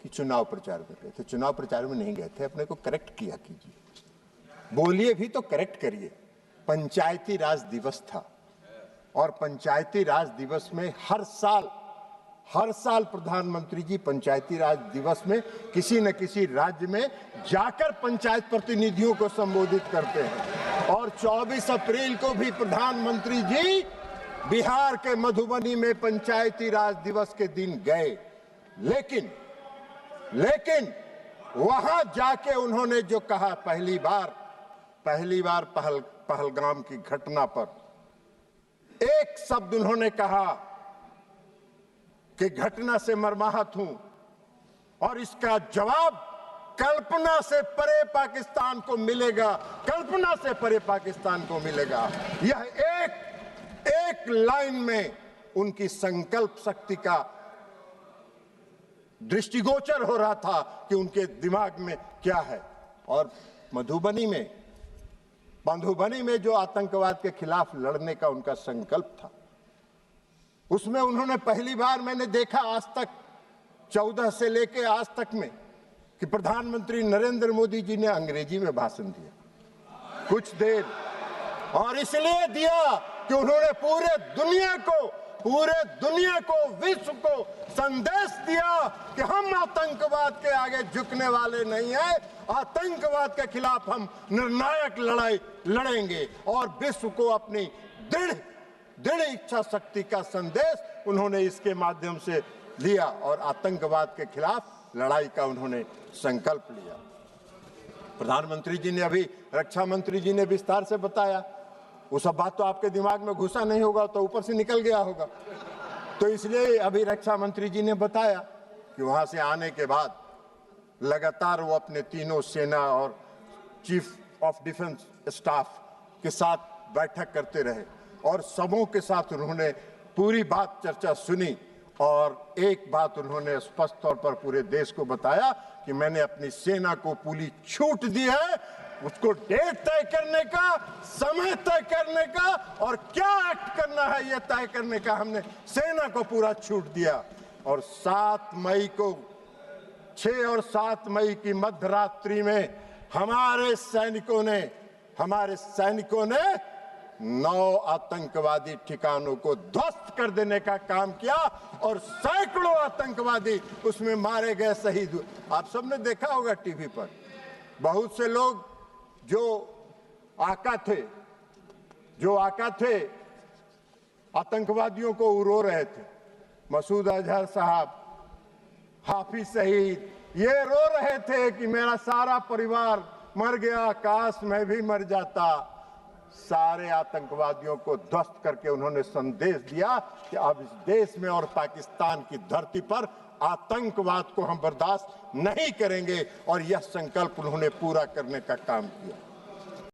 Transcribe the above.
कि चुनाव प्रचार में गए थे। चुनाव प्रचार में नहीं गए थे, अपने को करेक्ट किया कीजिए, बोलिए भी तो करेक्ट करिए। पंचायती राज दिवस था और पंचायती राज दिवस में हर साल प्रधानमंत्री जी पंचायती राज दिवस में किसी न किसी राज्य में जाकर पंचायत प्रतिनिधियों को संबोधित करते हैं। और 24 अप्रैल को भी प्रधानमंत्री जी बिहार के मधुबनी में पंचायती राज दिवस के दिन गए, लेकिन वहां जाके उन्होंने जो कहा, पहली बार पहलगाम की घटना पर एक शब्द उन्होंने कहा कि घटना से मर्माहत हूं और इसका जवाब कल्पना से परे पाकिस्तान को मिलेगा, कल्पना से परे पाकिस्तान को मिलेगा। यह एक लाइन में उनकी संकल्प शक्ति का दृष्टिगोचर हो रहा था कि उनके दिमाग में क्या है। और मधुबनी में जो आतंकवाद के खिलाफ लड़ने का उनका संकल्प था, उसमें उन्होंने पहली बार मैंने देखा आज तक 14 से लेके आज तक में कि प्रधानमंत्री नरेंद्र मोदी जी ने अंग्रेजी में भाषण दिया कुछ देर, और इसलिए दिया कि उन्होंने पूरे दुनिया को विश्व को संदेश दिया कि हम आतंकवाद के आगे झुकने वाले नहीं हैं, आतंकवाद के खिलाफ हम निर्णायक लड़ाई लड़ेंगे। और विश्व को अपनी दृढ़ इच्छा शक्ति का संदेश उन्होंने इसके माध्यम से लिया और आतंकवाद के खिलाफ लड़ाई का उन्होंने संकल्प लिया। प्रधानमंत्री जी ने अभी रक्षा मंत्री जी ने विस्तार से बताया, वो सब बात तो आपके दिमाग में घुसा नहीं होगा, तो ऊपर से निकल गया होगा। तो इसलिए अभी रक्षा मंत्री जी ने बताया कि वहां से आने के बाद लगातार वो अपने तीनों सेना और चीफ ऑफ डिफेंस स्टाफ के साथ बैठक करते रहे और सबों के साथ उन्होंने पूरी बात चर्चा सुनी। और एक बात उन्होंने स्पष्ट तौर पर पूरे देश को बताया कि मैंने अपनी सेना को पूरी छूट दी है, उसको डेट तय करने का, समय तय करने का और क्या एक्ट करना है यह तय करने का हमने सेना को पूरा छूट दिया। और 6 और 7 मई की मध्यरात्रि में हमारे सैनिकों ने 9 आतंकवादी ठिकानों को ध्वस्त कर देने का काम किया और सैकड़ों आतंकवादी उसमें मारे गए, शहीद हुए। आप सबने देखा होगा टीवी पर, बहुत से लोग जो आका थे आतंकवादियों को रो रहे थे। मसूद अजहर साहब, हाफिज शहीद, ये रो रहे थे कि मेरा सारा परिवार मर गया, काश मैं भी मर जाता। सारे आतंकवादियों को ध्वस्त करके उन्होंने संदेश दिया कि अब इस देश में और पाकिस्तान की धरती पर आतंकवाद को हम बर्दाश्त नहीं करेंगे, और यह संकल्प उन्होंने पूरा करने का काम किया।